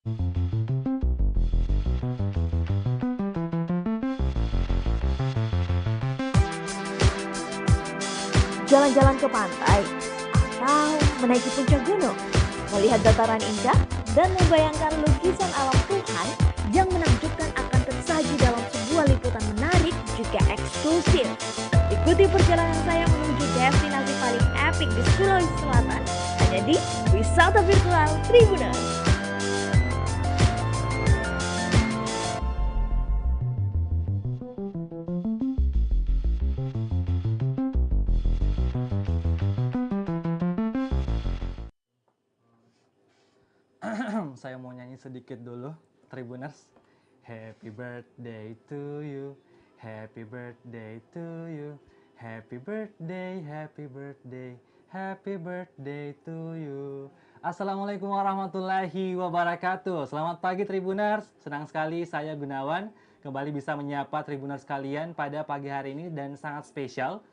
Jalan-jalan ke pantai, atau menaiki puncak gunung, melihat dataran indah, dan membayangkan lukisan alam Tuhan yang menakjubkan akan tersaji dalam sebuah liputan menarik juga eksklusif. Ikuti perjalanan saya menuju destinasi paling epik di Sulawesi Selatan, hanya di Wisata Virtual Tribuners. Saya mau nyanyi sedikit dulu, Tribuners. Happy birthday to you, happy birthday to you, happy birthday, happy birthday, happy birthday to you. Assalamualaikum warahmatullahi wabarakatuh. Selamat pagi Tribuners. Senang sekali saya Gunawan kembali bisa menyapa Tribuners kalian pada pagi hari ini dan sangat spesial.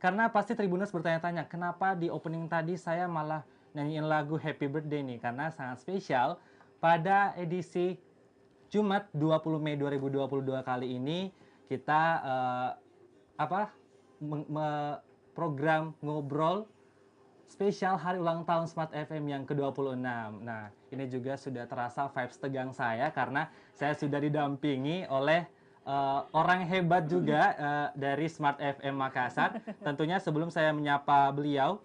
Karena pasti Tribuners bertanya-tanya, kenapa di opening tadi saya malah nyanyiin lagu Happy Birthday nih? Karena sangat spesial pada edisi Jumat 20 Mei 2022 kali ini kita program ngobrol spesial hari ulang tahun Smart FM yang ke-26. Nah, ini juga sudah terasa vibes tegang saya karena saya sudah didampingi oleh orang hebat juga dari Smart FM Makassar. Tentunya sebelum saya menyapa beliau,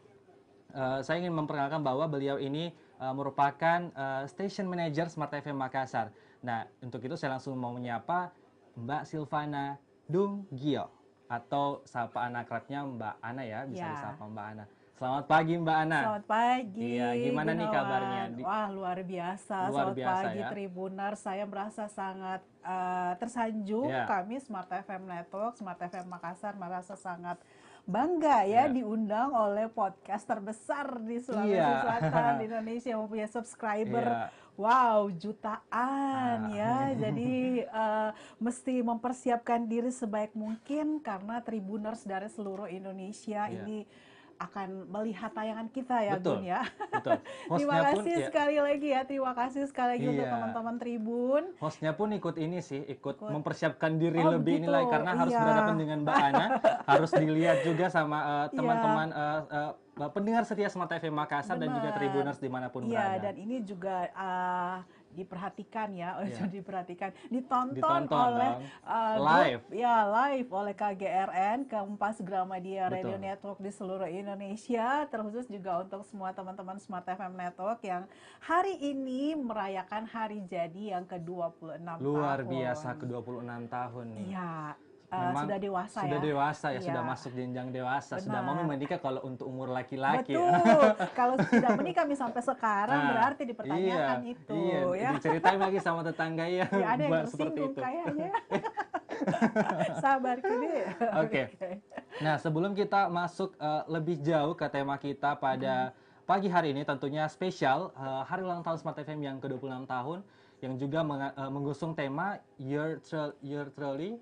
saya ingin memperkenalkan bahwa beliau ini merupakan station manager Smart FM Makassar. Nah, untuk itu saya langsung mau menyapa Mbak Silvana Dunggio atau sapaan akrabnya Mbak Ana ya, bisa disapa Mbak Ana. Selamat pagi Mbak Ana. Selamat pagi. Iya, gimana nih kabarnya? Wah, luar biasa. Luar Selamat biasa, pagi ya? Tribuners. Saya merasa sangat tersanjung. Iya. Kami Smart FM Network, Smart FM Makassar merasa sangat bangga ya Iya. diundang oleh podcast terbesar di Sulawesi Iya. Selatan di Indonesia yang mempunyai subscriber. Iya. Wow, jutaan ya. amin. Jadi mesti mempersiapkan diri sebaik mungkin karena Tribuners dari seluruh Indonesia Iya. ini akan melihat tayangan kita ya, Betul, Gun ya. betul. Terima Hostnya pun, kasih ya, sekali lagi ya, terima kasih sekali lagi untuk Iya. teman-teman Tribun. hostnya pun ikut ini sih, ikut mempersiapkan diri Oh, lebih ini begitu. lagi karena harus Iya. berhadapan dengan Mbak Ana, harus dilihat juga sama Iya. teman-teman pendengar setia Smart FM Makassar dan juga Benar. Tribuners dimanapun Iya, berada. dan ini juga diperhatikan ya, Iya. ditonton Ditonton oleh dong. grup, live oleh KGRN, Kompas Gramedia Radio Betul. Network di seluruh Indonesia, terkhusus juga untuk semua teman-teman Smart FM Network yang hari ini merayakan hari jadi yang ke-26 Luar tahun. biasa ke-26 tahun nih. Iya, Memang sudah dewasa ya. Sudah dewasa ya, Iya. sudah masuk jenjang dewasa, sudah mau Benar. menikah kalau untuk umur laki-laki. Betul. Kalau tidak menikah sampai sekarang Nah, berarti dipertanyakan iya, itu iya, ya. diceritain lagi sama tetangga ya, Ya, ada yang Mbak, seperti tersinggung itu. kayaknya. Sabar kini. Oke. Nah, sebelum kita masuk lebih jauh ke tema kita pada pagi hari ini, tentunya spesial hari ulang tahun Smart FM yang ke-26 tahun, yang juga mengusung tema Your Truly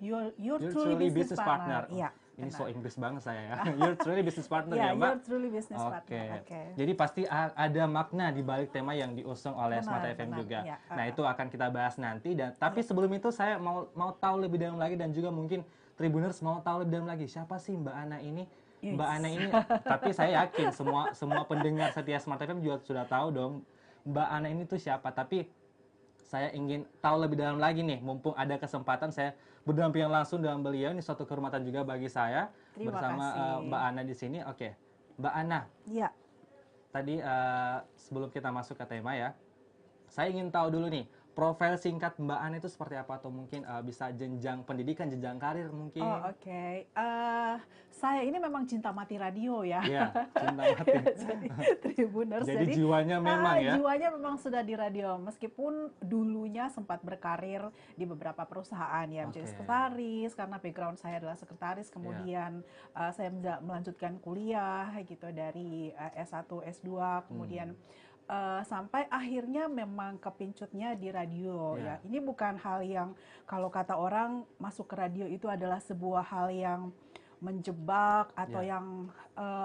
Business Partner. Iya. Ini benar. so Inggris banget saya ya. Your Truly Business Partner Ya, ya, Mbak. Your Truly Business Oke. Partner. Oke. Jadi pasti ada makna di balik tema yang diusung oleh Benar, Smart FM benar, juga. iya. Nah, itu akan kita bahas nanti tapi sebelum itu saya mau tahu lebih dalam lagi dan juga mungkin Tribuners mau tahu lebih dalam lagi siapa sih Mbak Ana ini? Yes. Mbak Ana ini tapi saya yakin semua pendengar setia Smart FM juga sudah tahu dong Mbak Ana ini tuh siapa. Tapi saya ingin tahu lebih dalam lagi nih, mumpung ada kesempatan saya berdampingan langsung dengan beliau, ini suatu kehormatan juga bagi saya Terima bersama kasih. Mbak Ana di sini. Oke, Mbak Ana, Iya. tadi sebelum kita masuk ke tema ya, saya ingin tahu dulu nih, profil singkat Mbak Ana itu seperti apa, atau mungkin bisa jenjang pendidikan, jenjang karir mungkin? Oh, oke. Saya ini memang cinta mati radio ya. Iya, cinta mati. Jadi Tribuners. Jadi jiwanya memang ya? Jiwanya memang sudah di radio. Meskipun dulunya sempat berkarir di beberapa perusahaan ya. Menjadi Oke. sekretaris, karena background saya adalah sekretaris. Kemudian saya melanjutkan kuliah gitu dari S1, S2. Kemudian sampai akhirnya memang kepincutnya di radio ya. Ini bukan hal yang kalau kata orang masuk ke radio itu adalah sebuah hal yang menjebak atau Ya. yang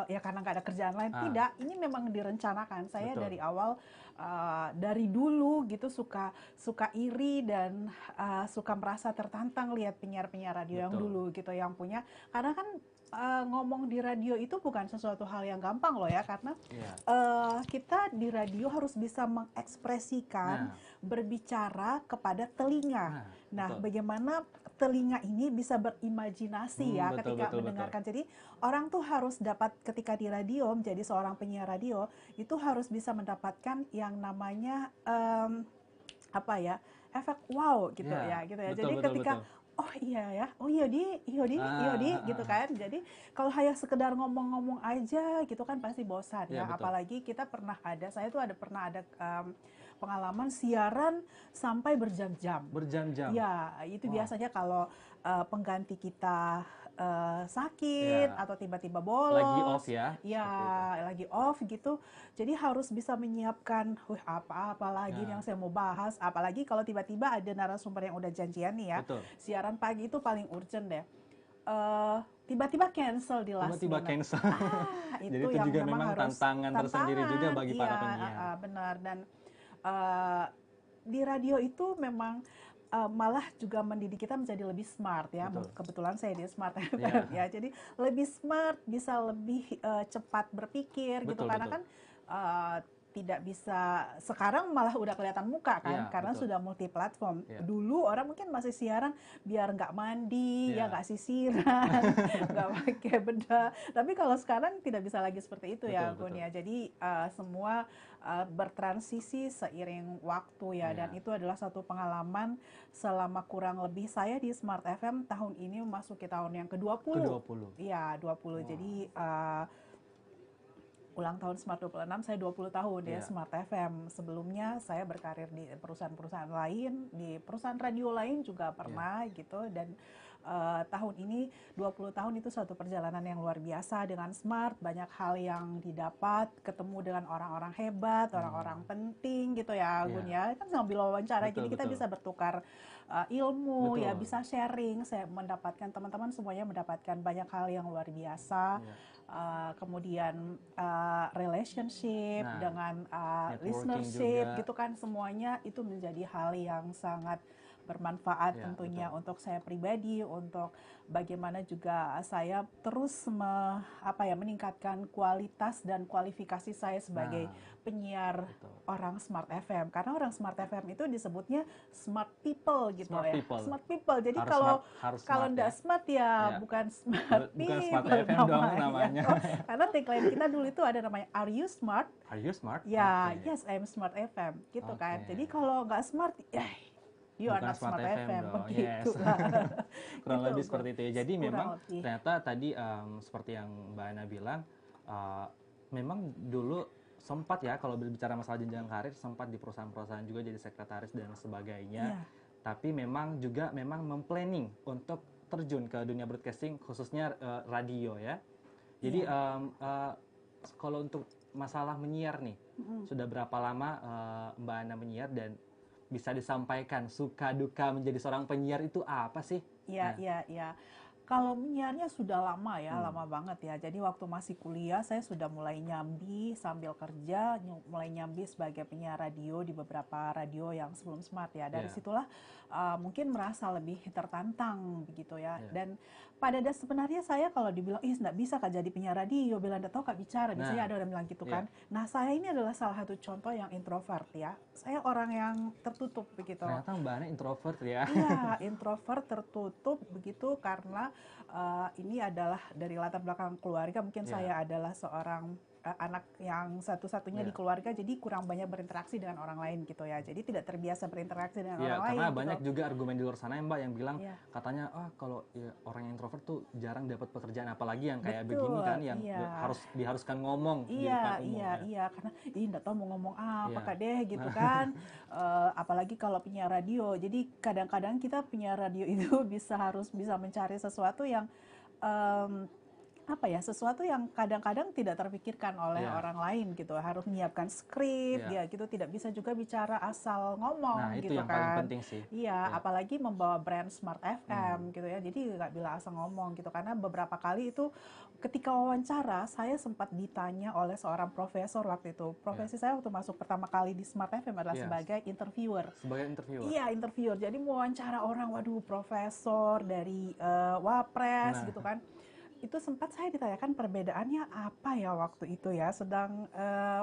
ya karena nggak ada kerjaan lain. Ah. Tidak, ini memang direncanakan. Saya Betul. dari awal dari dulu gitu suka iri dan suka merasa tertantang lihat penyiar-penyiar radio yang Betul. dulu gitu yang punya, karena kan ngomong di radio itu bukan sesuatu hal yang gampang loh ya, karena Iya. kita di radio harus bisa mengekspresikan Nah, berbicara kepada telinga. Nah, betul. bagaimana telinga ini bisa berimajinasi ya Betul, ketika betul, mendengarkan. Jadi orang tuh harus dapat ketika di radio menjadi seorang penyiar radio itu harus bisa mendapatkan yang namanya apa ya, efek wow gitu Ya, gitu ya. betul, Jadi betul, ketika betul. oh iya ya, oh iya di gitu Ah. kan. Jadi kalau hanya sekedar ngomong-ngomong aja gitu kan pasti bosan Iya, ya. betul. Apalagi kita saya tuh pernah ada pengalaman siaran sampai berjam-jam. Berjam-jam. Ya, itu Wow. biasanya kalau pengganti kita sakit Ya. atau tiba-tiba Lagi bolos, off ya. ya Seperti itu. lagi off gitu. Jadi harus bisa menyiapkan, apa lagi Nah. yang saya mau bahas. Apalagi kalau tiba-tiba ada narasumber yang udah janjian nih ya. Betul. Siaran pagi itu paling urgent deh. Tiba-tiba cancel di last Tiba-tiba minute. cancel. Itu Jadi itu yang juga memang memang harus tantangan tersendiri juga bagi para iya, penyiar. benar. Dan eh, di radio itu memang malah juga mendidik kita menjadi lebih smart ya. Betul. Kebetulan saya di Smart FM Iya. ya. Jadi lebih smart, bisa lebih cepat berpikir gitu, Betul, karena betul. kan tidak bisa, sekarang malah udah kelihatan muka kan, Iya, karena betul. sudah multi platform. Iya. Dulu orang mungkin masih siaran biar nggak mandi, ya Iya. nggak sisiran, nggak pakai bedak. Tapi kalau sekarang tidak bisa lagi seperti itu ya, Betul, Gun betul. ya. Jadi semua bertransisi seiring waktu ya, dan Iya. itu adalah satu pengalaman selama kurang lebih saya di Smart FM tahun ini memasuki tahun yang ke-20. Ke-20. Iya, 20. Wow. Jadi ulang tahun Smart 26, saya 20 tahun ya Iya. Smart FM. Sebelumnya saya berkarir di perusahaan-perusahaan lain, di perusahaan radio lain juga pernah gitu. Dan tahun ini 20 tahun itu suatu perjalanan yang luar biasa dengan Smart. Banyak hal yang didapat, ketemu dengan orang-orang hebat, orang-orang penting gitu ya, Gun ya. Kan sambil wawancara Betul, gini kita betul. bisa bertukar ilmu ya, Betul. bisa sharing. Saya mendapatkan, teman-teman semuanya mendapatkan banyak hal yang luar biasa. Iya. Kemudian relationship Nah, dengan networking listenership juga. gitu kan, semuanya itu menjadi hal yang sangat bermanfaat Ya, tentunya betul. untuk saya pribadi, untuk bagaimana juga saya terus meningkatkan kualitas dan kualifikasi saya sebagai penyiar betul. orang Smart FM. Karena orang Smart FM itu disebutnya smart people gitu Smart ya. people. Smart people. Jadi Harus kalau harus kalau smart enggak ya. smart ya Ya. bukan smart Bukan people Smart FM dong namanya. Karena tagline kita dulu itu ada namanya Are you smart? Are you smart? Ya, Oke. yes, I'm Smart FM gitu kan. Oke. Jadi kalau nggak smart, you are Bukan not Smart, FM, dong. begitu. Yes. Kurang Gitu, lebih Gun. seperti itu ya. Jadi Kurang memang lebih. ternyata tadi seperti yang Mbak Ana bilang, memang dulu sempat ya kalau berbicara masalah jenjang karir, sempat di perusahaan-perusahaan juga jadi sekretaris dan sebagainya. Iya. Tapi memang juga memplanning untuk terjun ke dunia broadcasting, khususnya radio ya. Jadi kalau untuk masalah menyiar nih, sudah berapa lama Mbak Ana menyiar, dan bisa disampaikan suka duka menjadi seorang penyiar itu apa sih? Iya, Nah. iya. Kalau menyiarnya sudah lama ya, lama banget ya. Jadi waktu masih kuliah saya sudah mulai nyambi sambil kerja, mulai nyambi sebagai penyiar radio di beberapa radio yang sebelum Smart ya. Dari Iya. situlah mungkin merasa lebih tertantang begitu ya. Iya. Dan pada dasar sebenarnya saya kalau dibilang, nggak bisa Kak jadi penyiar radio, bilang nggak tahu Kak bicara. Biasanya Nah, ada orang bilang gitu iya. kan. Nah saya ini adalah salah satu contoh yang introvert ya. Saya orang yang tertutup begitu. Ternyata Mbak Ana introvert ya. Iya, introvert, tertutup begitu, karena ini adalah dari latar belakang keluarga. Mungkin Iya. saya adalah seorang anak yang satu-satunya Iya. di keluarga, jadi kurang banyak berinteraksi dengan orang lain gitu ya. Jadi tidak terbiasa berinteraksi dengan Iya, orang lain. karena gitu. banyak juga argumen di luar sana ya Mbak yang bilang Iya. katanya kalau ya, orang yang introvert tuh jarang dapat pekerjaan, apalagi yang kayak Betul, begini kan yang iya. harus diharuskan ngomong di Iya, depan umum iya, ya. iya, karena nggak tahu mau ngomong apa Iya. Kak deh gitu kan. Apalagi kalau penyiar radio. Jadi kadang-kadang kita penyiar radio itu harus bisa mencari sesuatu yang apa ya, sesuatu yang kadang-kadang tidak terpikirkan oleh Iya. orang lain gitu. Harus menyiapkan skrip Iya. ya gitu, tidak bisa juga bicara asal Nah, ngomong itu gitu yang paling kan. penting sih. Iya, Ya. apalagi membawa brand Smart FM Hmm. gitu ya. Jadi nggak bila asal ngomong gitu, karena beberapa kali itu ketika wawancara saya sempat ditanya oleh seorang profesor waktu itu. Ya. Profesi saya waktu masuk pertama kali di Smart FM adalah Iya. sebagai interviewer. Sebagai interviewer. Iya, interviewer. Jadi mewawancara orang, waduh, profesor dari Wapres Nah, gitu kan. Itu sempat saya ditanyakan perbedaannya apa ya waktu itu ya, sedang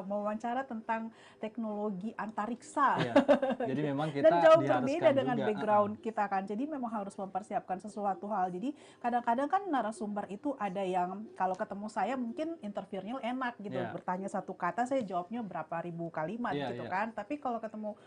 mewawancara tentang teknologi antariksa. iya. Jadi memang Dan kita jauh diharuskan berbeda dengan juga. background kita kan. Jadi memang harus mempersiapkan sesuatu hal. Jadi kadang-kadang kan narasumber itu ada yang kalau ketemu saya mungkin interviewnya enak gitu. Iya. Bertanya satu kata saya jawabnya berapa ribu kalimat Iya, gitu iya. kan. Tapi kalau ketemu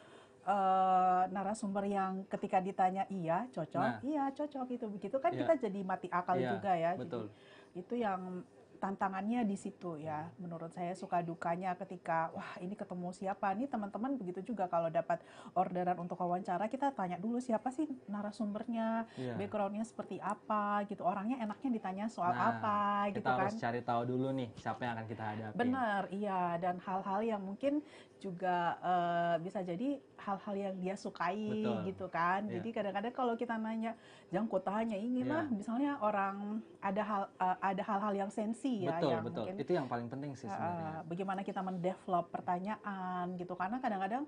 narasumber yang ketika ditanya iya Nah. cocok gitu begitu kan, Iya. kita jadi mati akal Iya, juga ya. betul. Jadi itu yang tantangannya di situ ya. Menurut saya suka dukanya ketika wah ini ketemu siapa nih, teman-teman begitu juga kalau dapat orderan untuk wawancara, kita tanya dulu siapa sih narasumbernya, Iya. backgroundnya seperti apa gitu, orangnya enaknya ditanya soal Nah, apa kita gitu kan. harus cari tahu dulu nih siapa yang akan kita hadapi. Benar, iya, dan hal-hal yang mungkin juga bisa jadi hal-hal yang dia sukai Betul. gitu kan. Iya. Jadi kadang-kadang kalau kita nanya, jangan kau tanya ini Iya. mah, misalnya orang ada hal-hal yang sensi ya, Betul, yang betul. mungkin Itu yang paling penting sih sebenarnya. bagaimana kita mendevelop pertanyaan gitu. Karena kadang-kadang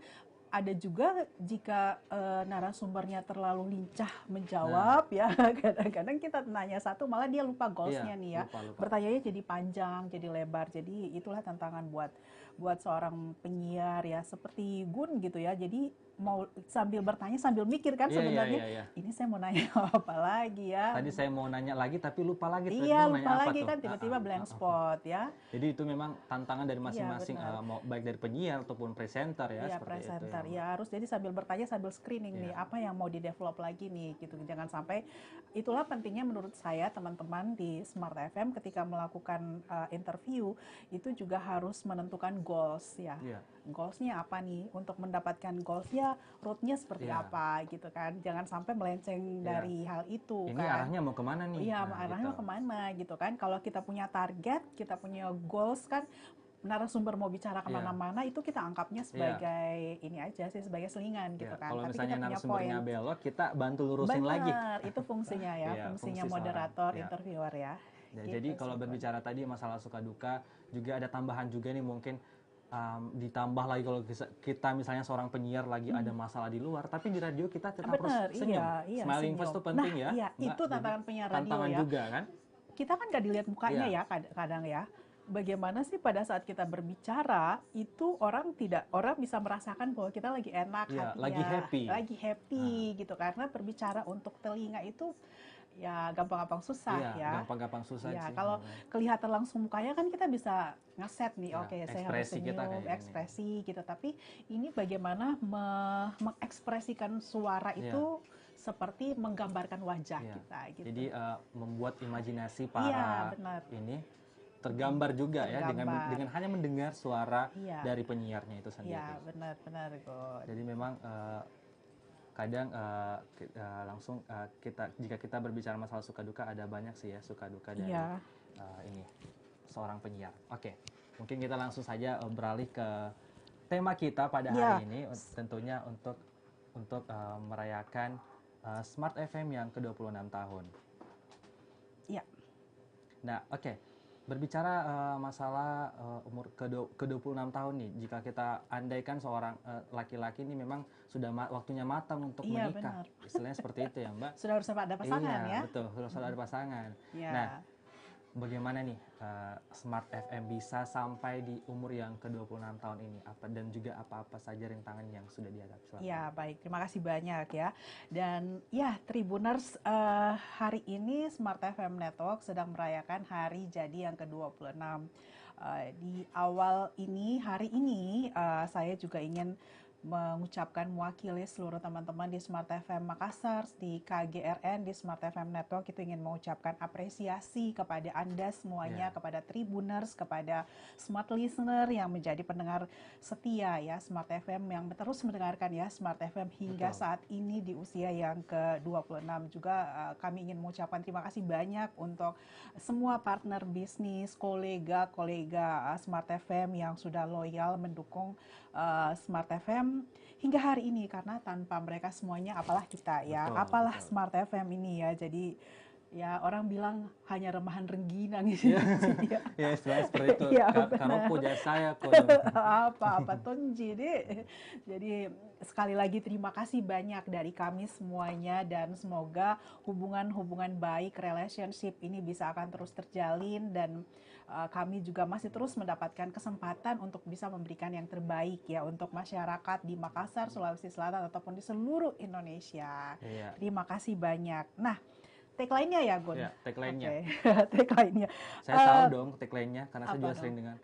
ada juga jika narasumbernya terlalu lincah menjawab ya, kadang-kadang kita nanya satu malah dia lupa goalsnya Iya, nih ya. lupa. Pertanyaannya jadi panjang, jadi lebar. Jadi itulah tantangan buat seorang penyiar ya, seperti Gun gitu ya. Jadi mau sambil bertanya sambil mikir kan Iya, sebenarnya. iya. Ini saya mau nanya apa lagi ya? Tadi saya mau nanya lagi tapi lupa lagi. Tadi Iya, mau lupa nanya apa lagi tuh? kan, tiba-tiba blank spot ya. Jadi itu memang tantangan dari masing-masing, benar. baik dari penyiar ataupun presenter ya, Iya, seperti presenter itu. ya, harus jadi sambil bertanya sambil screening nih, Iya. apa yang mau di-develop lagi nih gitu. Jangan sampai, itulah pentingnya menurut saya teman-teman di Smart FM ketika melakukan interview itu juga harus menentukan goals ya. Iya. Goalsnya apa nih? Untuk mendapatkan goalsnya, roadnya seperti Iya. apa gitu kan. Jangan sampai melenceng Iya. dari hal itu Ini kan. arahnya mau kemana nih? Iya, Nah, arahnya mau gitu. kemana gitu kan. Kalau kita punya target, kita punya goals kan, narasumber mau bicara kemana-mana itu kita anggapnya sebagai ini aja sih, sebagai selingan gitu Ya, kan. kalau Tapi misalnya kita punya narasumbernya poin. belok, kita bantu lurusin lagi. Benar, itu fungsinya ya, Iya, fungsinya fungsi seorang, moderator, ya. interviewer ya. Ya, Gitu jadi sih, kalau Bun. berbicara tadi masalah suka duka, juga ada tambahan juga nih mungkin, ditambah lagi kalau kita misalnya seorang penyiar lagi ada masalah di luar, tapi di radio kita tetap harus Benar, senyum. iya, Smiling senyum. face itu penting Nah, ya. iya, Mbak. itu tantangan Jadi, penyiar radio tantangan ya. juga kan. Kita kan nggak dilihat mukanya Iya. ya kadang ya. Bagaimana sih pada saat kita berbicara itu orang bisa merasakan bahwa kita lagi enak Iya, hatinya, lagi happy. gitu, karena berbicara untuk telinga itu ya gampang-gampang susah Iya, ya. gampang-gampang susah Ya, sih. kalau kelihatan langsung mukanya kan kita bisa ngeset nih, Ya, oke saya harus ekspresi kita senyum, kayak gini. ekspresi gitu. Tapi ini bagaimana mengekspresikan suara Iya. itu seperti menggambarkan wajah Iya. kita gitu. Jadi membuat imajinasi Iya, para benar. ini tergambar juga ya Tergambar. dengan hanya mendengar suara Iya. dari penyiarnya itu sendiri. Iya, benar kok. Jadi memang kadang langsung jika kita berbicara masalah suka duka, ada banyak sih ya suka duka dari Iya. ini seorang penyiar. Oke, mungkin kita langsung saja beralih ke tema kita pada Iya. hari ini, tentunya untuk merayakan Smart FM yang ke-26 tahun. Iya. Nah, oke. Berbicara masalah umur ke-26 tahun nih, jika kita andaikan seorang laki-laki ini memang sudah waktunya matang untuk Iya, menikah. benar. Istilahnya seperti itu ya, Mbak. Sudah harus ada pasangan Iya, ya. betul. Sudah ada pasangan. Iya. Nah, bagaimana nih Smart FM bisa sampai di umur yang ke-26 tahun ini? Dan juga apa-apa saja rintangan yang sudah dihadapi selama Ya, ini? baik. Terima kasih banyak ya. Dan ya, Tribuners, hari ini Smart FM Network sedang merayakan hari jadi yang ke-26. Di awal ini, hari ini, saya juga ingin mengucapkan mewakili seluruh teman-teman di Smart FM Makassar, di KGRN, di Smart FM Network itu ingin mengucapkan apresiasi kepada Anda semuanya, kepada Tribuners, kepada Smart Listener yang menjadi pendengar setia ya Smart FM yang terus mendengarkan ya Smart FM hingga saat ini di usia yang ke-26. Juga kami ingin mengucapkan terima kasih banyak untuk semua partner bisnis, kolega-kolega Smart FM yang sudah loyal mendukung Smart FM hingga hari ini, karena tanpa mereka semuanya apalah kita ya, apalah Smart FM ini ya. Jadi ya orang bilang hanya remahan rengginang gitu ya. Ya istilahnya seperti itu. Karo puja saya kok. Apa tonji deh. Jadi sekali lagi terima kasih banyak dari kami semuanya, dan semoga hubungan-hubungan baik, relationship ini bisa akan terus terjalin, dan kami juga masih terus mendapatkan kesempatan untuk bisa memberikan yang terbaik ya untuk masyarakat di Makassar, Sulawesi Selatan ataupun di seluruh Indonesia. Terima kasih banyak. Nah, tagline-nya ya, Gun? Ya, tagline-nya. Tagline-nya. Saya tahu dong tagline-nya karena saya juga sering dengar.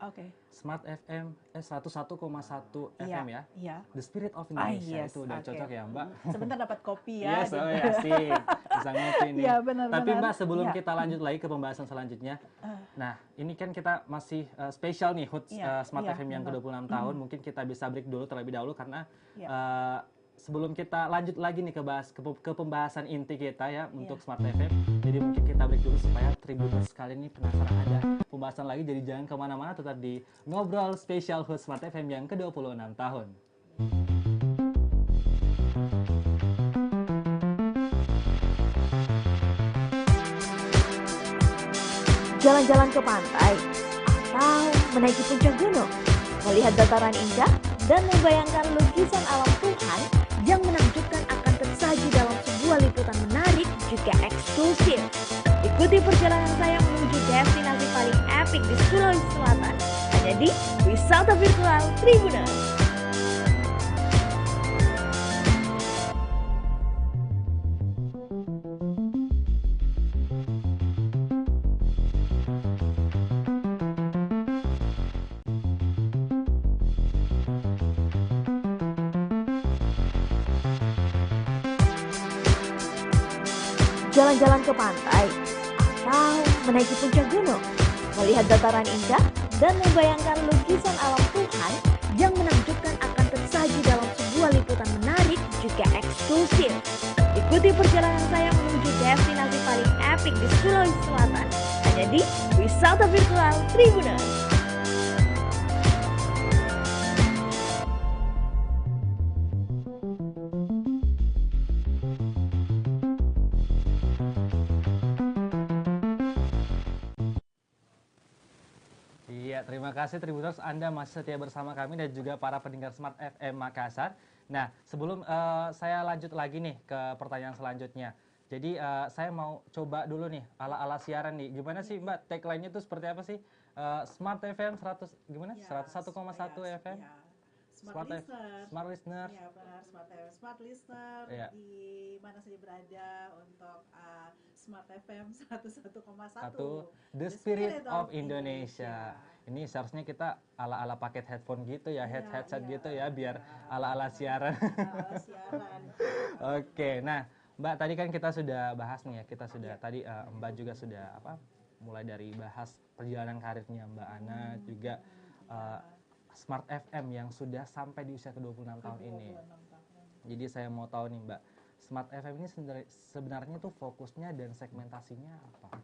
Smart FM 101,1 FM ya. Iya. The Spirit of Indonesia itu udah cocok ya, Mbak. Sebentar dapat kopi ya. Yes, sih. Bisa ngopi nih. Iya, benar. Tapi Mbak, sebelum kita lanjut lagi ke pembahasan selanjutnya. Nah, ini kan kita masih spesial nih HUT Smart FM yang ke-26 tahun. Mungkin kita bisa break dulu terlebih dahulu karena sebelum kita lanjut lagi nih ke pembahasan inti kita ya untuk Smart FM. Jadi mungkin kita break dulu supaya Tribuners sekali ini penasaran ada pembahasan lagi. Jadi jangan kemana-mana, tetap di Ngobrol Spesial HUT Smart FM yang ke-26 tahun. Jalan-jalan ke pantai atau menaiki puncak gunung, melihat dataran indah dan membayangkan lukisan alam Tuhan yang menakjubkan akan tersaji dalam sebuah liputan menarik juga eksklusif. Ikuti perjalanan saya menuju destinasi paling epik di Sulawesi Selatan, hanya di Wisata Virtual Tribuners. Jalan-jalan ke pantai atau menaiki puncak gunung, melihat dataran indah dan membayangkan lukisan alam Tuhan yang menakjubkan akan tersaji dalam sebuah liputan menarik juga eksklusif. Ikuti perjalanan saya menuju destinasi paling epik di Sulawesi Selatan, hanya di Wisata Virtual Tribuners. Terima kasih Tribuners, Anda masih setia bersama kami dan juga para pendengar Smart FM Makassar. Nah, sebelum saya lanjut lagi nih ke pertanyaan selanjutnya. Jadi saya mau coba dulu nih ala-ala siaran nih. Gimana sih Mbak, tagline-nya itu seperti apa sih? Smart FM 100 gimana? 101,1 FM. Smart Listener. Ya, benar, Smart Listener di mana saja berada untuk Smart FM 101,1. The Spirit of Indonesia. Ini seharusnya kita ala-ala paket headphone gitu ya, headset gitu ya, biar ala-ala siaran. Oke, nah Mbak, tadi kan kita sudah bahas nih ya, kita sudah tadi Mbak juga sudah mulai dari bahas perjalanan karirnya Mbak Ana, juga Smart FM yang sudah sampai di usia ke-26 tahun ini. Jadi saya mau tahu nih Mbak, Smart FM ini sebenarnya tuh fokusnya dan segmentasinya apa?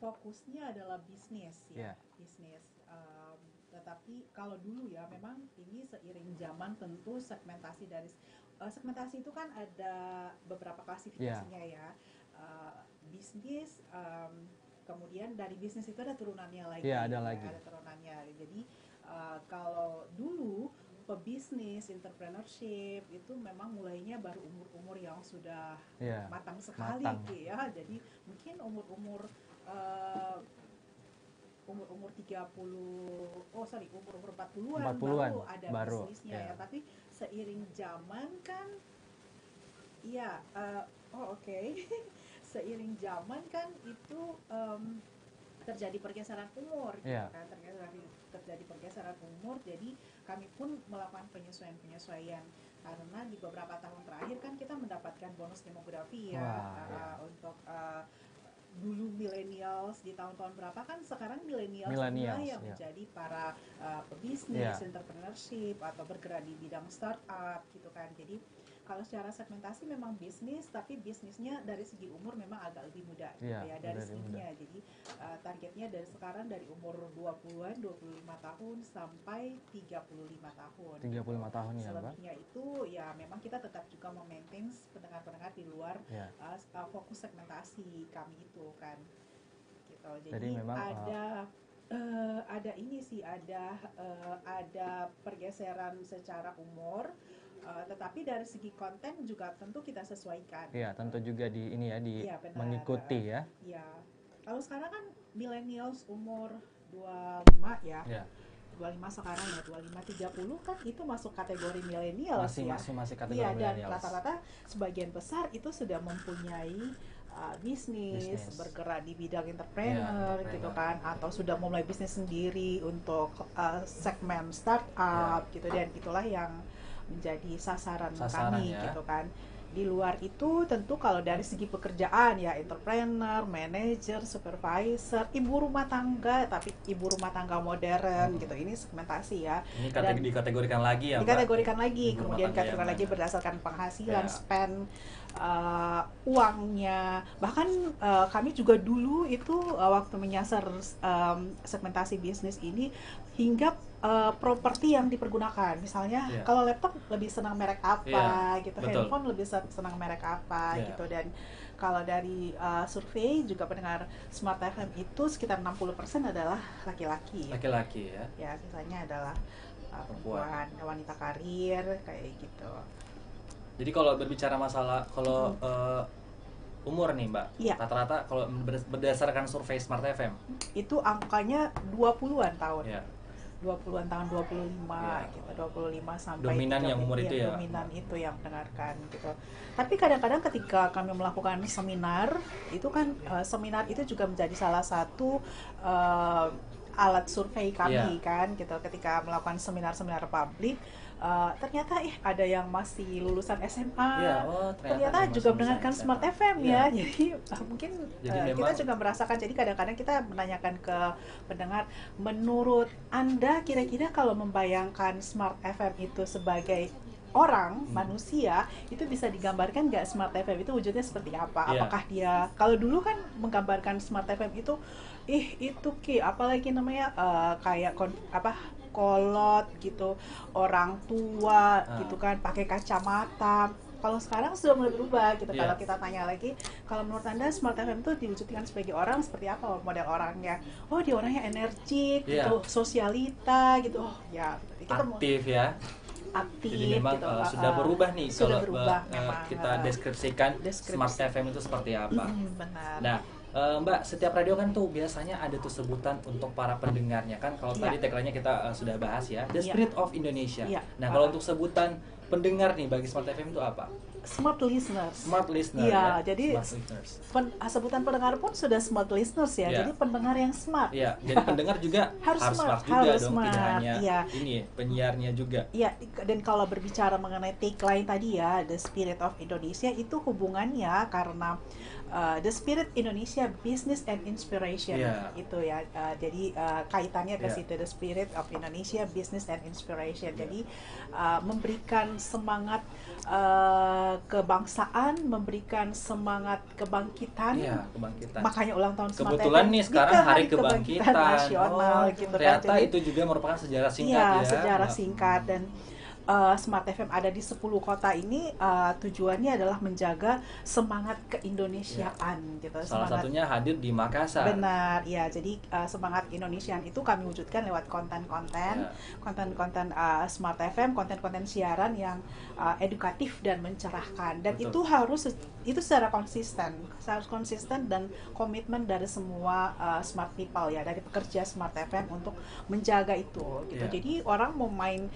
Fokusnya adalah bisnis ya, bisnis. Tetapi kalau dulu ya memang ini seiring zaman tentu segmentasi itu kan ada beberapa klasifikasinya ya. Bisnis, kemudian dari bisnis itu ada turunannya lagi. Ada lagi. Ada turunannya. Jadi kalau dulu pebisnis, entrepreneurship itu memang mulainya baru umur-umur yang sudah matang sekali ya. Jadi mungkin umur-umur 40-an baru ada bisnisnya ya. Tapi seiring zaman kan seiring zaman kan itu terjadi pergeseran umur, gitu Iya. kan, terjadi pergeseran umur, jadi kami pun melakukan penyesuaian karena di beberapa tahun terakhir kan kita mendapatkan bonus demografi ya. Wah, iya. Untuk dulu millennials di tahun-tahun berapa kan, sekarang millennials Millennials, inilah yang iya. menjadi para pebisnis, Iya. entrepreneurship atau bergerak di bidang startup gitu kan. Jadi kalau secara segmentasi memang bisnis, tapi bisnisnya dari segi umur memang agak lebih muda gitu Iya, ya dari lebih seginya. Jadi targetnya dari sekarang dari umur 20-an, 25 tahun sampai 35 tahun. 35 tahun ya, Mbak. Selebihnya itu ya memang kita tetap juga memaintain pendengar-pendengar di luar Ya. fokus segmentasi kami itu kan. Gitu. Jadi Jadi memang, ada ini sih, ada pergeseran secara umur, tetapi dari segi konten juga tentu kita sesuaikan. Iya, tentu juga di ini ya, di Iya, benar. mengikuti ya. Ya, kalau sekarang kan millennials umur 25 ya, Ya. 25 sekarang ya, 25-30 kan itu masuk kategori millennials ya. Masih kategori Iya, dan millennials. rata-rata sebagian besar itu sudah mempunyai bisnis, bergerak di bidang entrepreneur Iya, gitu kan, atau sudah mulai bisnis sendiri untuk segmen startup gitu, dan itulah yang menjadi sasaran kami ya. gitu kan. Di luar itu tentu kalau dari segi pekerjaan ya entrepreneur, manager, supervisor, ibu rumah tangga, tapi ibu rumah tangga modern gitu, ini segmentasi ya. Ini Dan dikategorikan lagi ya, Mbak? dikategorikan lagi, Ibu rumah kemudian tangga yang kategorikan lagi mana? berdasarkan penghasilan, Ya. spend, uangnya. Bahkan kami juga dulu itu waktu menyasar segmentasi bisnis ini hingga properti yang dipergunakan. Misalnya Ya. kalau laptop lebih senang merek apa gitu, betul. handphone lebih senang merek apa Ya. gitu. Dan kalau dari survei juga pendengar Smart FM itu sekitar 60% adalah laki-laki. Laki-laki ya. Ya, sisanya adalah Perempuan. perempuan, wanita karir kayak gitu. Jadi kalau berbicara masalah umur nih, Mbak, Iya. rata-rata kalau berdasarkan survei Smart FM, Itu angkanya 20-an tahun. ya, 20-an tahun, 25 Iya. gitu, 25 sampai Dominan 30, yang umur itu ya? Dominan itu yang mendengarkan gitu. Tapi kadang-kadang ketika kami melakukan seminar, itu kan seminar itu juga menjadi salah satu alat survei kami Iya. kan gitu. Ketika melakukan seminar-seminar publik, ternyata ada yang masih lulusan SMA. Iya, Ternyata ada juga masuk mendengarkan SMA. Smart FM ya. Iya. Jadi mungkin Jadi kita memang- juga merasakan. Jadi kadang-kadang kita menanyakan ke pendengar, menurut Anda kira-kira kalau membayangkan Smart FM itu sebagai orang, manusia, itu bisa digambarkan nggak Smart FM itu wujudnya seperti apa? Iya. Apakah dia, kalau dulu kan menggambarkan Smart FM itu itu apalagi namanya kayak kolot gitu, orang tua gitu kan, pakai kacamata. Kalau sekarang sudah mulai berubah gitu. Iya. Kalau kita tanya lagi, kalau menurut Anda Smart FM itu diwujudkan sebagai orang seperti apa model orangnya? Oh, dia orangnya energik Iya. gitu, sosialita gitu. Oh, ya, kita Aktif ya. aktif Jadi memang gitu. sudah berubah nih Sudah kalau berubah memang, kita deskripsikan deskripsi. Smart FM itu seperti apa. Benar. Nah, Mbak, setiap radio kan tuh biasanya ada tuh sebutan untuk para pendengarnya kan. Kalau Iya. tadi tagline-nya kita sudah bahas ya, The Iya. Spirit of Indonesia. Iya. Nah, kalau untuk sebutan pendengar nih bagi Smart FM itu apa? Smart listeners. Smart listener Iya, ya. jadi Smart listeners. sebutan pendengar pun sudah smart listeners ya. Iya. Jadi pendengar yang smart. Iya, jadi pendengar juga Harus harus smart, smart juga harus dong, tidak smart, hanya iya. ini penyiarnya juga. Iya, dan kalau berbicara mengenai tagline tadi ya, The Spirit of Indonesia, itu hubungannya karena The Spirit Indonesia Business and Inspiration Iya. itu ya. Jadi kaitannya ke Iya. situ, The Spirit of Indonesia Business and Inspiration. Iya. Jadi memberikan semangat kebangsaan, memberikan semangat kebangkitan. Iya, kebangkitan. Makanya ulang tahun Smart Kebetulan FM nih sekarang juga Hari Kebangkitan Nasional gitu kan. ternyata Jadi, itu juga merupakan sejarah singkat iya, ya. sejarah Mbak. singkat. Dan Smart FM ada di 10 kota ini tujuannya adalah menjaga semangat keindonesiaan gitu. Salah Semangat, satunya hadir di Makassar. benar ya. Jadi semangat Indonesiaan itu kami wujudkan lewat konten-konten, Ya. konten-konten Smart FM, konten-konten siaran yang edukatif dan mencerahkan. Dan Betul. itu secara konsisten, harus konsisten dan komitmen dari semua smart people ya, dari pekerja Smart FM untuk menjaga itu gitu. Ya. Jadi orang mau main,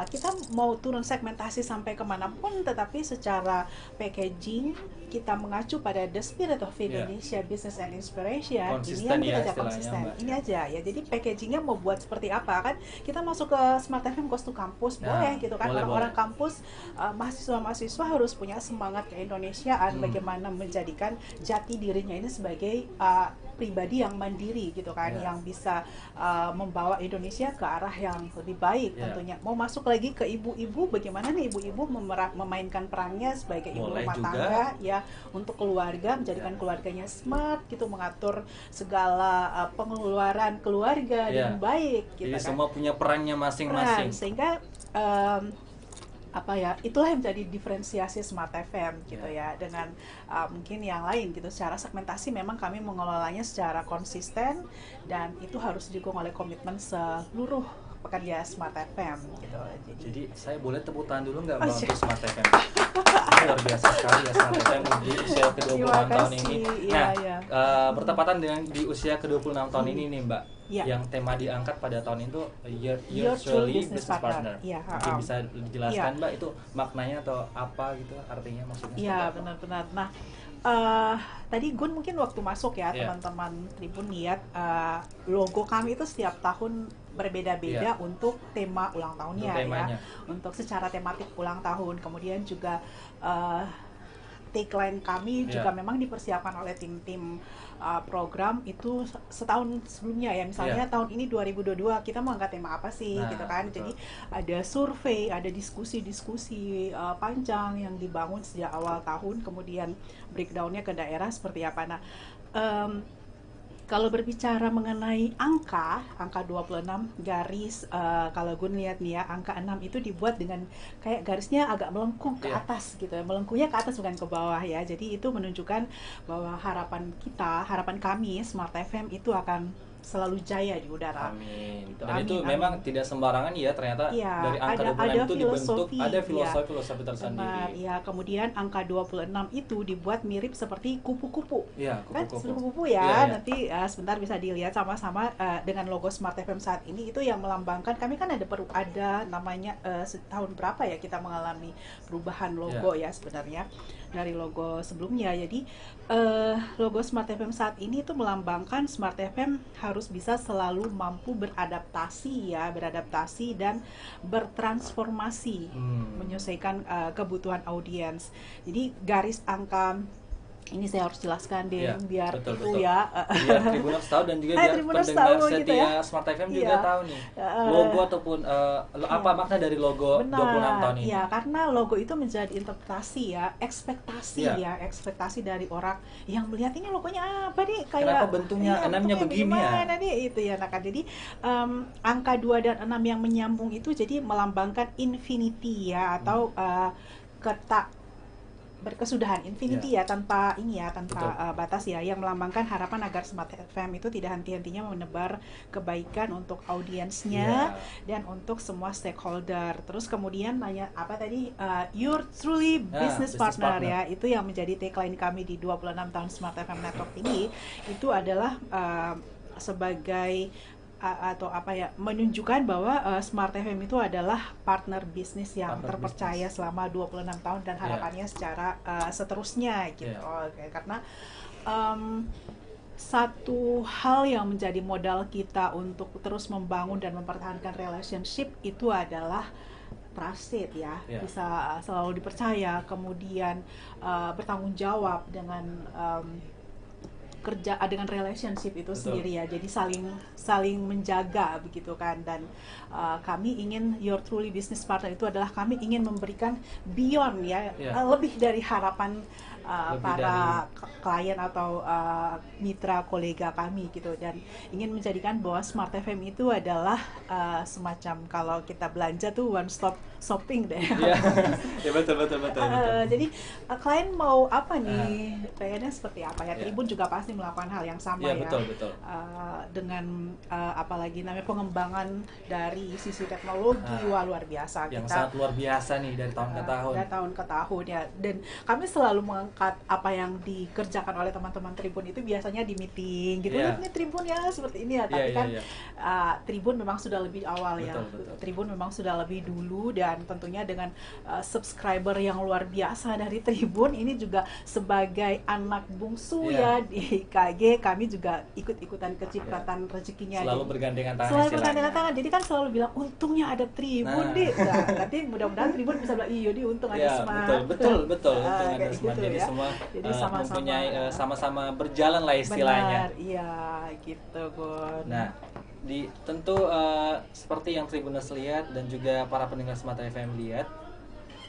kita mau turun segmentasi sampai kemanapun, tetapi secara packaging kita mengacu pada the spirit of Indonesia, business and inspiration. Konsisten ini ya yang kita aja istilahnya, konsisten. Mbak. Ini aja ya. Jadi packagingnya mau buat seperti apa kan? Kita masuk ke Smart FM Goes to Campus Nah, boleh gitu kan? boleh, Orang-orang boleh. kampus, mahasiswa-mahasiswa harus punya semangat keindonesiaan, bagaimana menjadikan jati dirinya ini sebagai pribadi yang mandiri gitu kan, Ya. yang bisa membawa Indonesia ke arah yang lebih baik Ya. tentunya. Mau masuk lagi ke ibu-ibu, bagaimana nih ibu-ibu memainkan perannya sebagai ibu Boleh rumah juga. tangga ya, untuk keluarga, menjadikan keluarganya smart gitu, mengatur segala pengeluaran keluarga Ya. dengan baik gitu Jadi kan. semua punya perannya masing-masing. Sehingga apa ya, itulah yang menjadi diferensiasi Smart FM gitu ya, dengan mungkin yang lain gitu. Secara segmentasi memang kami mengelolanya secara konsisten, dan itu harus didukung oleh komitmen seluruh pekerja Smart FM gitu. Jadi saya boleh tepuk tangan dulu nggak Oh, Mbak siap. untuk Smart FM? Ini luar biasa sekali ya Smart FM di usia ke-26 Terima tahun kasih. ini. Iya, Nah, iya. bertepatan dengan di usia ke-26 tahun ini nih Mbak, Iya. yang tema diangkat pada tahun itu Your Your Truly Truly Business Business Partner. Partner. Iya, Mungkin bisa dijelaskan Iya. Mbak itu maknanya atau apa gitu, artinya maksudnya? Iya, seperti apa? benar-benar. Nah, tadi Gun mungkin waktu masuk ya, Iya. teman-teman Tribun lihat logo kami itu setiap tahun berbeda-beda Iya. untuk tema ulang tahunnya Untuk temanya. ya, untuk secara tematik ulang tahun. Kemudian juga tagline kami Iya. juga memang dipersiapkan oleh tim-tim program itu setahun sebelumnya ya. Misalnya Iya. tahun ini 2022 kita mau angkat tema apa sih Nah, gitu kan. betul. Jadi ada survei, ada diskusi-diskusi panjang yang dibangun sejak awal tahun, kemudian breakdownnya ke daerah seperti apa. Nah, kalau berbicara mengenai angka 26 garis, kalau gue lihat nih ya, angka 6 itu dibuat dengan kayak garisnya agak melengkung ke Iya. atas gitu ya, melengkungnya ke atas bukan ke bawah ya. Jadi itu menunjukkan bahwa harapan kami Smart FM itu akan selalu jaya di udara. Amin. Gitu. Dan itu Amin, memang amin. tidak sembarangan ya, ternyata Iya, dari angka ada 26 itu dibentuk filosofi, ada iya. filosofi Benar, tersendiri. ya. Kemudian angka 26 itu dibuat mirip seperti kupu-kupu. Iya, Kan kupu-kupu. kupu-kupu ya. Iya, iya. Nanti sebentar bisa dilihat sama-sama dengan logo Smart FM saat ini, itu yang melambangkan kami kan ada namanya tahun berapa ya kita mengalami perubahan logo ya sebenarnya dari logo sebelumnya. Jadi logo Smart FM saat ini itu melambangkan Smart FM harus bisa selalu mampu beradaptasi dan bertransformasi, menyesuaikan kebutuhan audiens. Jadi garis angka ini saya harus jelaskan deh, Iya, biar betul, itu betul. ya. Biar Tribuners tahu dan juga biar Tribuners pendengar tahu setia gitu ya. Smart FM juga Iya. tahu nih logo ataupun apa makna dari logo 26 tahun ini. Ya, karena logo itu menjadi interpretasi ya, ekspektasi Iya. ekspektasi dari orang yang melihat ini logonya apa nih, kayak Kenapa bentuknya enamnya begini ya? gimana nih itu ya. Nah, kan jadi angka 2 dan 6 yang menyambung itu jadi melambangkan infinity ya, atau ketak berkesudahan, infinity ya, tanpa ini ya, tanpa batas ya, yang melambangkan harapan agar Smart FM itu tidak henti-hentinya menebar kebaikan untuk audiensnya dan untuk semua stakeholder. Terus kemudian nanya apa tadi, Your Truly Business Partner ya, itu yang menjadi tagline kami di 26 tahun Smart FM Network ini. Itu adalah sebagai atau apa ya, menunjukkan bahwa Smart FM itu adalah partner bisnis yang terpercaya selama 26 tahun dan harapannya secara seterusnya gitu. Karena satu hal yang menjadi modal kita untuk terus membangun dan mempertahankan relationship itu adalah trusted ya, bisa selalu dipercaya, kemudian bertanggung jawab dengan kerja dengan relationship itu sendiri ya, jadi saling menjaga begitu kan. Dan kami ingin Your Truly Business Partner itu adalah kami ingin memberikan beyond ya, lebih dari harapan para klien atau mitra kolega kami gitu, dan ingin menjadikan bahwa Smart FM itu adalah semacam kalau kita belanja tuh one stop shopping deh. Ya betul. Jadi klien mau apa nih, pengennya seperti apa ya, Tribun juga pasti melakukan hal yang sama ya. Betul. Dengan apalagi namanya pengembangan dari sisi teknologi, wah luar biasa. Yang kita sangat luar biasa nih dari tahun ke tahun. Dari tahun ke tahun ya, dan kami selalu mencatat apa yang dikerjakan oleh teman-teman Tribun itu biasanya di meeting gitu. Iya. Ini Tribun ya seperti ini ya, Iya, tapi iya, kan iya. Tribun memang sudah lebih awal ya. Betul. Tribun memang sudah lebih dulu, dan tentunya dengan subscriber yang luar biasa dari Tribun ini juga sebagai anak bungsu Iya. ya di KG, kami juga ikut-ikutan kecipratan rezekinya. Selalu Jadi, bergandengan tangan selalu istilahnya. bergandengan tangan. Jadi kan selalu bilang untungnya ada Tribun Nah. deh. Nah, nanti mudah-mudahan Tribun bisa bilang iya di untung ada Ya, Smart. betul. Untung Kayak ada Smart. gitu Jadi ya. semua Jadi sama-sama. mempunyai sama-sama berjalan lah istilahnya. Benar, iya gitu Gun. Nah, tentu seperti yang Tribuners lihat dan juga para pendengar Smart FM lihat,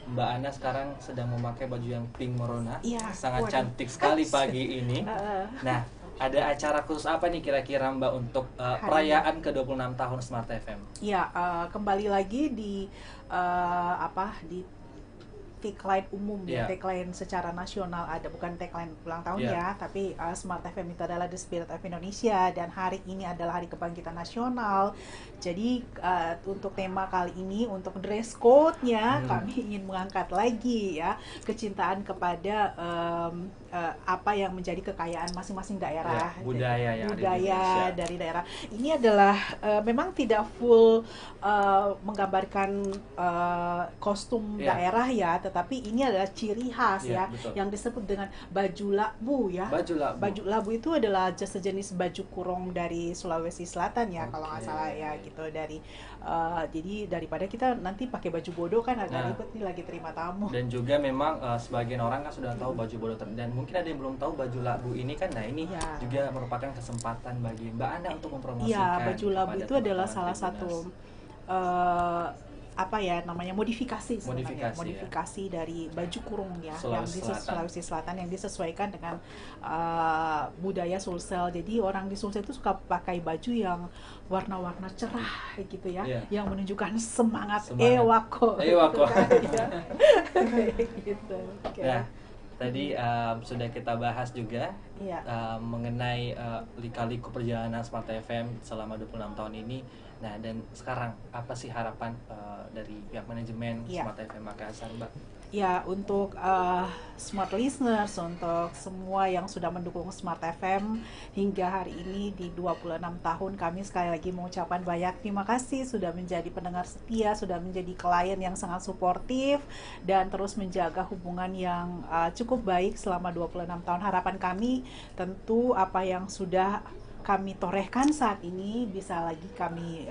Mbak Ana sekarang sedang memakai baju yang pink merona. Iya, Sangat waduh. cantik sekali pagi ini. Heeh. Nah, ada acara khusus apa nih kira-kira Mbak untuk perayaan ke-26 tahun Smart FM? Iya, kembali lagi di di tagline umum ya, Iya. tagline secara nasional ada, bukan tagline ulang tahun Iya. ya, tapi Smart FM itu adalah The Spirit of Indonesia, dan hari ini adalah Hari Kebangkitan Nasional. Jadi untuk tema kali ini, untuk dress code-nya kami ingin mengangkat lagi ya kecintaan kepada apa yang menjadi kekayaan masing-masing daerah, Ya, budaya yang ada di budaya Indonesia. dari daerah. Ini adalah memang tidak full menggambarkan kostum Iya. daerah ya, tetapi ini adalah ciri khas Iya, ya, betul. yang disebut dengan baju labu ya. Baju lah. Baju labu itu adalah sejenis baju kurung dari Sulawesi Selatan ya, kalau nggak Oke. salah ya gitu. Jadi daripada kita nanti pakai baju bodoh kan agak Nah. ribet nih lagi terima tamu. Dan juga memang sebagian orang kan sudah tahu baju bodoh dan mungkin ada yang belum tahu baju labu ini kan. Nah, ini Iya. juga merupakan kesempatan bagi Mbak Ana untuk mempromosikan. Iya, baju labu kepada itu adalah teman-teman salah satu Tribuners. modifikasi sebenarnya, Modifikasi, modifikasi dari baju kurung ya, Sulawesi yang di Selatan. Sulawesi Selatan yang disesuaikan dengan budaya Sulsel. Jadi orang di Sulsel itu suka pakai baju yang warna-warna cerah gitu ya, Iya. yang menunjukkan semangat Semangat. ewako. Ewako. Gitu kan, ya. Kayak gitu. Oke. Nah, tadi sudah kita bahas juga Iya. mengenai lika-liku perjalanan Smart FM selama 26 tahun ini. Nah, dan sekarang apa sih harapan dari pihak manajemen Iya. Smart FM Makassar, Mbak? Ya, untuk smart listeners, untuk semua yang sudah mendukung Smart FM hingga hari ini di 26 tahun, kami sekali lagi mengucapkan banyak terima kasih sudah menjadi pendengar setia, sudah menjadi klien yang sangat suportif, dan terus menjaga hubungan yang cukup baik selama 26 tahun. Harapan kami tentu apa yang sudah kami torehkan saat ini bisa lagi kami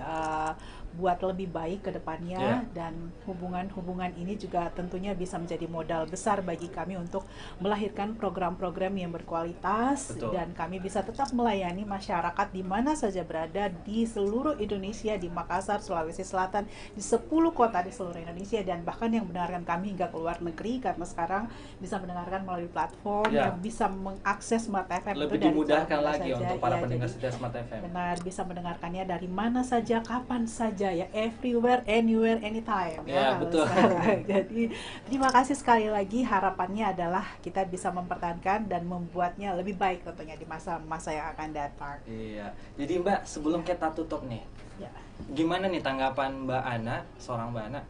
buat lebih baik ke depannya, dan hubungan-hubungan ini juga tentunya bisa menjadi modal besar bagi kami untuk melahirkan program-program yang berkualitas. Betul. Dan kami bisa tetap melayani masyarakat di mana saja berada di seluruh Indonesia, di Makassar, Sulawesi Selatan, di 10 kota di seluruh Indonesia, dan bahkan yang mendengarkan kami hingga ke luar negeri, karena sekarang bisa mendengarkan melalui platform Ya. yang bisa mengakses Smart FM itu Lebih dari dimudahkan cara mana lagi saja. untuk para Ya, pendengar jadi setia Smart FM. benar, bisa mendengarkannya dari mana saja, kapan saja ya, everywhere, anywhere, anytime Ya, kalau betul. sekarang. Jadi terima kasih sekali lagi, harapannya adalah kita bisa mempertahankan dan membuatnya lebih baik tentunya di masa-masa yang akan datang. Iya. Jadi Mbak, sebelum kita tutup nih, Ya. gimana nih tanggapan Mbak Ana, seorang Mbak Ana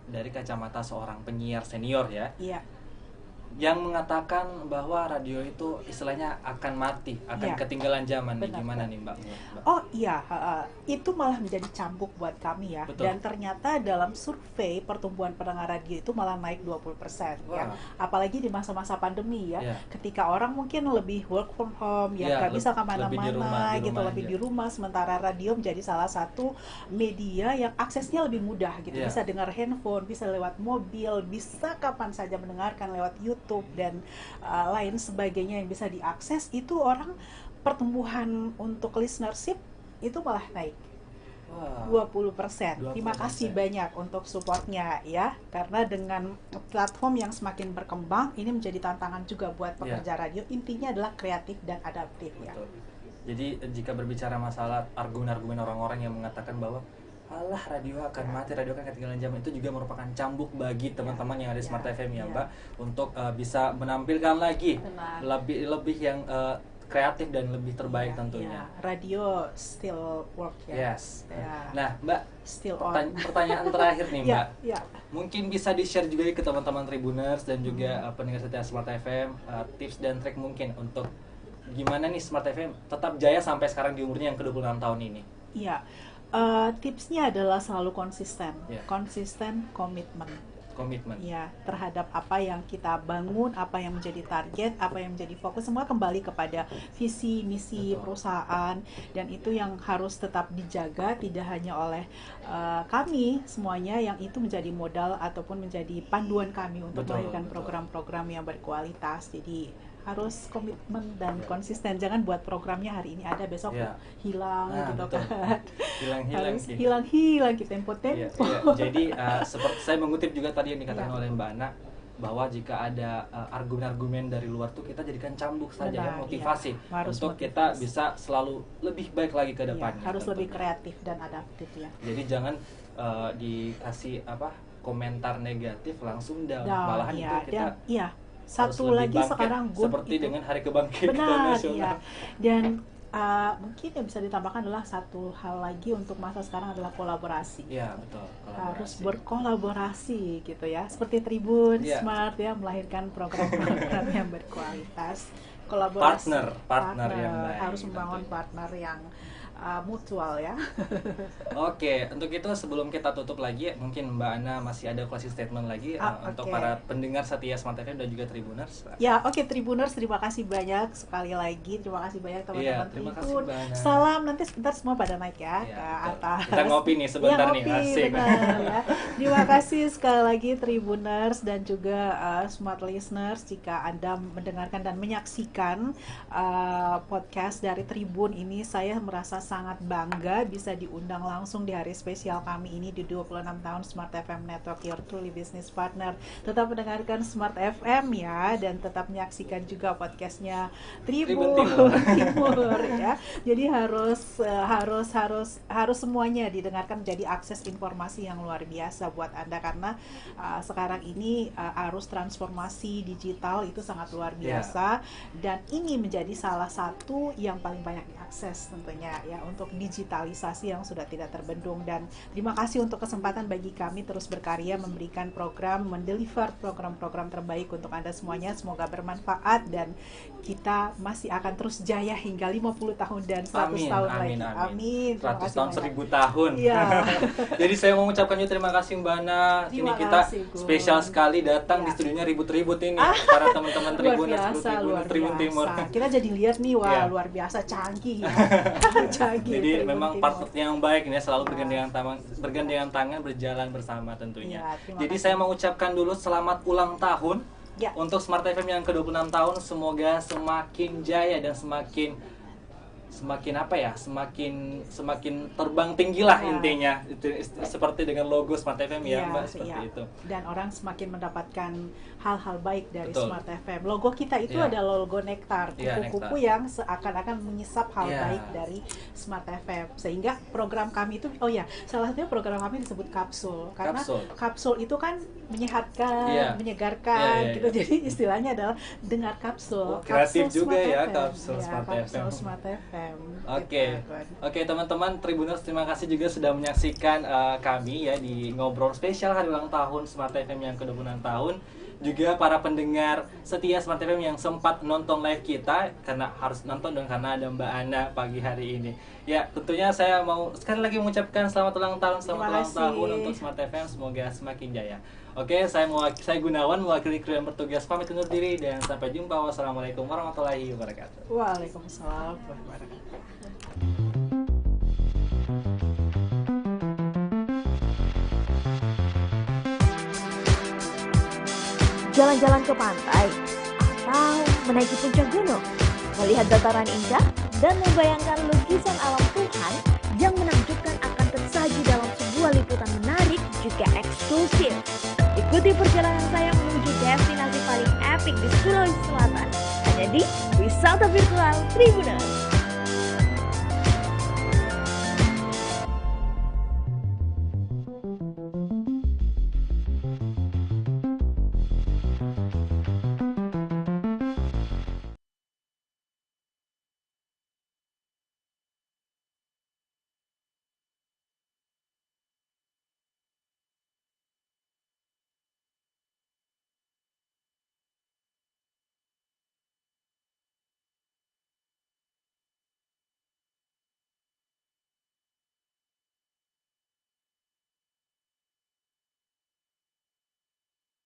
dari kacamata seorang penyiar senior ya, Iya. yang mengatakan bahwa radio itu istilahnya akan mati, akan Iya. ketinggalan zaman nih. Benar, Gimana benar. nih Mbak? Oh iya, itu malah menjadi cambuk buat kami ya. Betul. Dan ternyata dalam survei pertumbuhan pendengar radio itu malah naik 20% ya. Wah. Apalagi di masa-masa pandemi ya. Iya. Ketika orang mungkin lebih work from home ya, Iya, nggak bisa lebih di rumah, kemana-mana gitu, lebih aja. di rumah. Sementara radio menjadi salah satu media yang aksesnya lebih mudah gitu. Iya. Bisa dengar handphone, bisa lewat mobil, bisa kapan saja mendengarkan lewat YouTube dan lain sebagainya yang bisa diakses. Itu orang pertumbuhan untuk listenership itu malah naik Wah. 20%. Terima 20%. kasih banyak untuk supportnya ya, karena dengan platform yang semakin berkembang ini menjadi tantangan juga buat pekerja radio. Intinya adalah kreatif dan adaptif ya. Betul. Jadi jika berbicara masalah argumen-argumen orang-orang yang mengatakan bahwa alah radio akan mati, radio akan ketinggalan zaman, itu juga merupakan cambuk bagi teman-teman yang ada di Smart FM ya, Mbak, untuk bisa menampilkan lagi Benar. lebih yang kreatif dan lebih terbaik Iya, tentunya. iya. Radio still work ya. Yes. Ya. Nah, Mbak, Still on. pertanyaan terakhir nih, Ya, Mbak. ya. Mungkin bisa di-share juga ke teman-teman Tribuners dan juga pendengar setia Smart FM, tips dan trik mungkin untuk gimana nih Smart FM tetap jaya sampai sekarang di umurnya yang ke-26 tahun ini. Iya. Tipsnya adalah selalu konsisten. Ya. Konsisten komitmen. Komitmen. Ya, terhadap apa yang kita bangun, apa yang menjadi target, apa yang menjadi fokus, semua kembali kepada visi, misi Betul. perusahaan, dan itu yang harus tetap dijaga, tidak hanya oleh kami semuanya, yang itu menjadi modal ataupun menjadi panduan kami untuk Betul, melahirkan betul. program-program yang berkualitas. Jadi harus komitmen dan konsisten, jangan buat programnya hari ini ada, besok Ya. hilang Nah, gitu betul. kan. Hilang-hilang Harus sih. hilang-hilang kita Iya, tempo-tempo. iya. Jadi seperti saya mengutip juga tadi yang dikatakan Iya. oleh Mbak Ana, bahwa jika ada argumen-argumen dari luar tuh kita jadikan cambuk saja ya, Benar, motivasi iya. Harus untuk motivasi. kita bisa selalu lebih baik lagi ke Iya, depannya. harus lebih tentunya. kreatif dan adaptif ya. Jadi jangan dikasih komentar negatif langsung down. Down, Malahan iya. itu kita Dan iya, harus satu lebih lagi bangkit, sekarang good seperti itu. dengan Hari Kebangkitan Benar, Nasional. iya. Dan mungkin yang bisa ditambahkan adalah satu hal lagi untuk masa sekarang adalah kolaborasi. Iya, betul. Harus Kolaborasi. berkolaborasi gitu ya. Seperti Tribun Iya. Smart ya, melahirkan program-program yang berkualitas. Kolaborasi. Partner yang baik, harus membangun tentunya. partner yang mutual ya. Oke, untuk itu sebelum kita tutup lagi, mungkin Mbak Ana masih ada closing statement lagi untuk Oke. para pendengar setia Smart FM dan juga Tribuners. Ya, oke Tribuners, terima kasih banyak sekali lagi. Terima kasih banyak Iya, teman-teman terima kasih Tribun. Mbak Ana. Salam, nanti sebentar semua pada naik ya Iya, ke betul. atas. Kita ngopi nih sebentar Iya, nih, ngopi, asik. benar ya. Terima kasih sekali lagi Tribuners dan juga Smart Listeners, jika Anda mendengarkan dan menyaksikan podcast dari Tribun ini, saya merasa sangat bangga bisa diundang langsung di hari spesial kami ini di 26 tahun Smart FM Network, your truly business partner. Tetap mendengarkan Smart FM ya, dan tetap menyaksikan juga podcastnya Tribun Timur ya. Jadi harus semuanya didengarkan, menjadi akses informasi yang luar biasa buat Anda, karena sekarang ini arus transformasi digital itu sangat luar biasa, dan ini menjadi salah satu yang paling banyak diakses tentunya ya, untuk digitalisasi yang sudah tidak terbendung. Dan terima kasih untuk kesempatan bagi kami terus berkarya, memberikan program, mendeliver program-program terbaik untuk Anda semuanya. Semoga bermanfaat dan kita masih akan terus jaya hingga 50 tahun dan 100 tahun lagi. Amin. Terima 100 kasih tahun, banyak. 1000 tahun. Iya. Jadi saya mau mengucapkan juga terima kasih Mbak Ana. Ini Terima kita kasih, Gun. spesial sekali datang di Iya. studionya ribut-ribut ini para teman-teman Luar Tribuners, biasa, luar Tribun Timur. biasa. Kita jadi lihat nih, wah Iya. luar biasa, canggih ya. Canggih. Jadi Tribun memang Timur. partner yang baik ini selalu bergandengan tangan berjalan bersama tentunya. Iya, terima Jadi kasih. saya mau ucapkan dulu selamat ulang tahun Ya. untuk Smart FM yang ke-26 tahun. Semoga semakin jaya dan semakin semakin terbang tinggi lah Ya. intinya. Itu seperti dengan logo Smart FM ya, Iya, Mbak, seperti iya. itu. Dan orang semakin mendapatkan hal-hal baik dari Betul. Smart FM. Logo kita itu Iya. adalah logo nektar, Iya, kupu-kupu nektar. yang seakan-akan menyisap hal Iya. baik dari Smart FM. Sehingga program kami itu, salah satunya program kami disebut kapsul. Karena kapsul itu kan menyehatkan, Iya. menyegarkan, Iya, iya, gitu. iya. Jadi istilahnya adalah dengar kapsul. Oh, kreatif Kapsul juga Smart ya, FM. kapsul Iya, Smart kapsul FM. Smart FM. Oke, Gitu, Gun. oke teman-teman Tribuners, terima kasih juga sudah menyaksikan kami ya di ngobrol spesial hari ulang tahun Smart FM yang ke-26 tahun. Juga para pendengar setia Smart FM yang sempat nonton live kita, karena harus nonton dan karena ada Mbak Ana pagi hari ini. Ya, tentunya saya mau sekali lagi mengucapkan selamat ulang tahun, selamat Terima ulang kasih. tahun untuk Smart FM, semoga semakin jaya. Oke, saya Gunawan mewakili kru yang bertugas pamit undur diri dan sampai jumpa. Wassalamualaikum warahmatullahi wabarakatuh. Waalaikumsalam warahmatullahi wabarakatuh. Jalan-jalan ke pantai, atau menaiki puncak gunung, melihat dataran indah, dan membayangkan lukisan alam Tuhan yang menakjubkan akan tersaji dalam sebuah liputan menarik juga eksklusif. Ikuti perjalanan saya menuju destinasi paling epik di Sulawesi Selatan, hanya di Wisata Virtual Tribuners.